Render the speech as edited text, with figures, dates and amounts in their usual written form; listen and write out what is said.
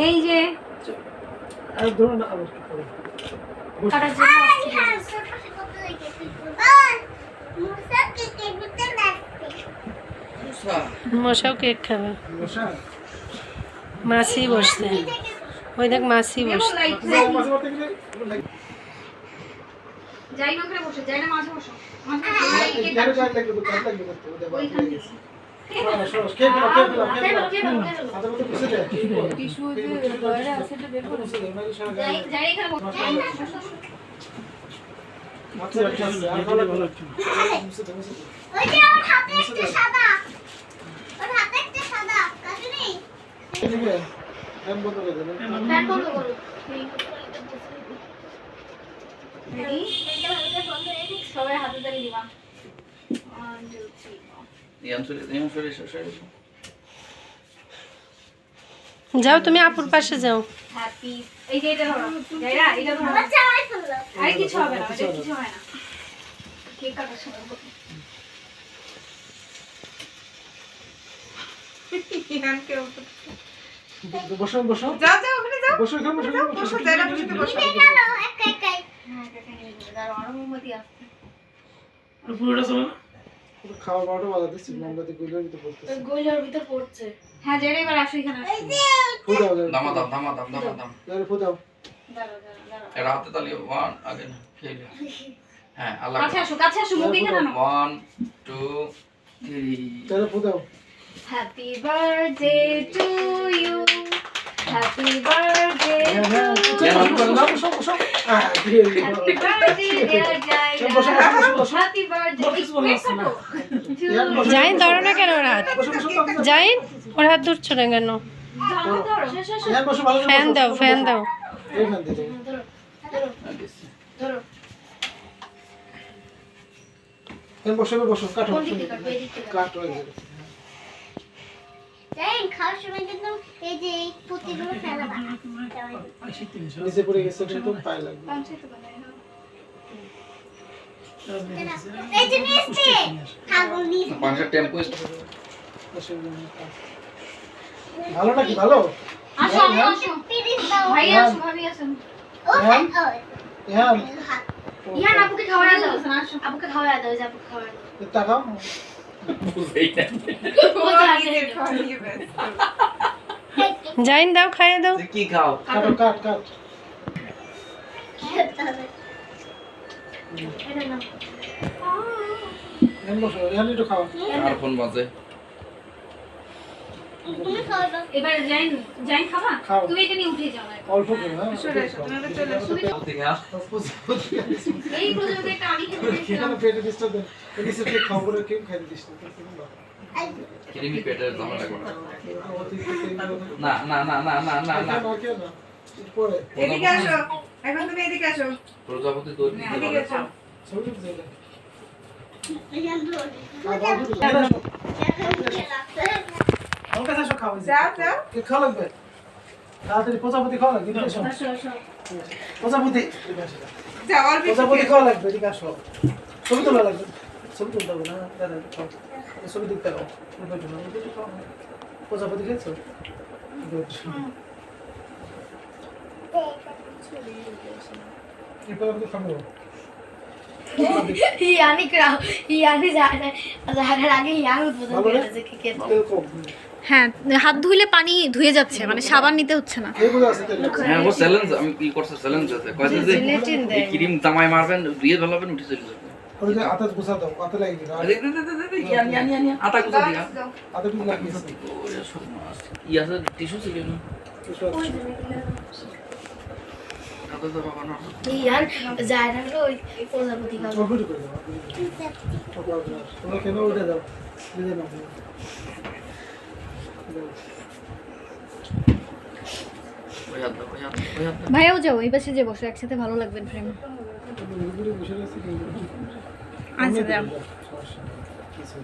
এই যে আর ধরো না আবার কি করে কাটার জন্য মশাও কেক খাবে মশা মাসি বসছে ওই দেখ মাসি বসছে মাঝে মাঝে গেলে যাই না করে বসে যাই না মাঝে বসো মাঝে কেন চাই লাগবে তো কাট লাগবে তো দেবা সরস কে দিলা আদা মতো বসে যায় টিস্যু যে বাইরে আছে এটা বের করে যাই যাই এখানে বসো আচ্ছা আচ্ছা আর ভালো ভালো বসে দাও ওই যে ওর হাতে একটা সাদা ওর হাতে একটা সাদা কাটুনি ঠিক আছে ফ্যান বন্ধ করে দেন ফ্যান বন্ধ করো রেডি এটা ভালো বন্ধ করে দিই সবাই হাতে ধরে দিবা 1 2 3 যাও তুমি আপুর পাশে যাও হ্যাপি এই যে এটা ধরো যাইরা এটা ধরো আমার চালাই ফেললো আরে কিছু হবে না এটা কিছু হয় না কেক কাটার সময় বসো বসো যাও যাও ওখানে যাও বসো এখানে বসো বসো যারা বসে বসো গেল একা একাই হ্যাঁ এটা নিয়ে নেবে দাঁড়াও অনুমতি আসছে পুরোটা চলো না খাওয়া দাওয়াটা বাজাতে ছিল আমরা তো গুলোর ভিতর পড়তেছি গোইলার ভিতর পড়ছে হ্যাঁ যাইরা এবার আসো এখানে আসো ফুদাও দাম যারে ফুদাও দাঁড়াও দাঁড়াও এর হাতে তালি 1 আগে না ফেলে হ্যাঁ আল্লাহ কাছে আসো মুখ এখানে আনো 1 2 3 যারে ফুদাও happy birthday to you happy birthday বসো বসো দিয়ে হ্যাপি বার্থডে ডিয়ার জাইরা বসো বসো হ্যাপি বার্থডে জাইন ধরো না কেন ওর হাত বসো বসো জাইন ওর হাত ধরছো না কেন ইয়ান বসো ভালো ফ্যান দাও ফ্যান দাও এই ফ্যান দিতে ইয়ান বসো বসো কাটো কাটো এই খাওয়ার সময় কিন্তু এই যে এই পুঁতিগুলো ফেলাবা নিচে পড়ে গেছে কিন্তু পায়ে লাগবে এই যে নিচে ছাগল নিচে পাঁচটা টেম্পো ভালো নাকি ভালো আসো আসো পিরিস দাও ভাই আসো ভাবি আসো ও হ্যাঁ। ইয়ান ইয়া আপুকে খাওয়ায় দাও আসো আপুকে খাওয়ায় দাও যে আপুকে খাওয়ায় দাও তাকাও জাইন দাও খাইয়ে দাও কি খাও কাটো কাট কাট এটা নাও ইয়ান বসো ইয়ান একটু খাও আর ফোন বাজে তুমি খাও দাও এবার জাইন জাইন খাবা খাও। তুমি এটা নিয়ে উঠে যাও অল্প করে হ্যাঁ চলে এসো তুমি আবার চলে এসো এই প্রজেক্টটা আমি খেতে দিয়েছিলাম কেন পেটে দিচ্ছ দেন নিচে থেকে খাও বলে কেউ খাই দিস ক্রিমি পেটের ঝামেলা করে না না না না না না না না পরে এদিকে আসো এখন তুমি এদিকে আসো প্রজাপতি তৈরি এদিকে আসো ছবি তুলতে দে ইয়ান ধর আমার কাছে আসো খাও যাও যাও কে খাওয়া লাগবে তাড়াতাড়ি প্রজাপতি খাওয়া লাগবে এদিকে আসো আসো আসো প্রজাপতি এদিকে আসো যাও অল্প একটু প্রজাপতি খেয়ে খাওয়া লাগবে এদিকে আসো ছবি তোলা লাগবে ছবি তুলতে হবে না দাদা খাও ছবি দেখতে হবে প্রজাপতি খেয়েছো কি প্রজাপতি খাবো ইয়ানি যায় না যাওয়ার আগে ইয়ান উদ্বোধন ভালো করে না? দিয়েছে ক্রিকেট এরকম হ্যাঁ হাত ধুইলে পানি ধুয়ে যাচ্ছে মানে সাবান নিতে হচ্ছে না এইগুলো আছে তেল হ্যাঁ ও চ্যালেঞ্জ আমি কি করছে চ্যালেঞ্জ আছে কইছে যে জিলেটিন দেয়। এই ক্রিম জামাই মারবেন দিয়ে ভালোবেন উঠে চলে যাবে ওই যে আতা গুছা দাও আতা লাগিয়ে দাও আরে দে দে দে দে ইয়ান ইয়ান ইয়ান আটা কোথা দিয়া দাও আতা গুলো লাগিয়েছে ওরে সর্বনাশ ই আছে টিস্যু ছিল না আটা তো বাবা না ইয়ান যায় না ওই প্রজাপতি খাবে চকলেট করে দাও তোমরা কেন উঠে দাও দিয়ে দাও ওই হাত দাও, ওই হাত দাও, ওই হাত দাও। ভাইয়াও যাও এই পাশে যে বসো একসাথে ভালো লাগবে ফ্রেম ঘুরে বসে রয়েছে আচ্ছা যাও কিছু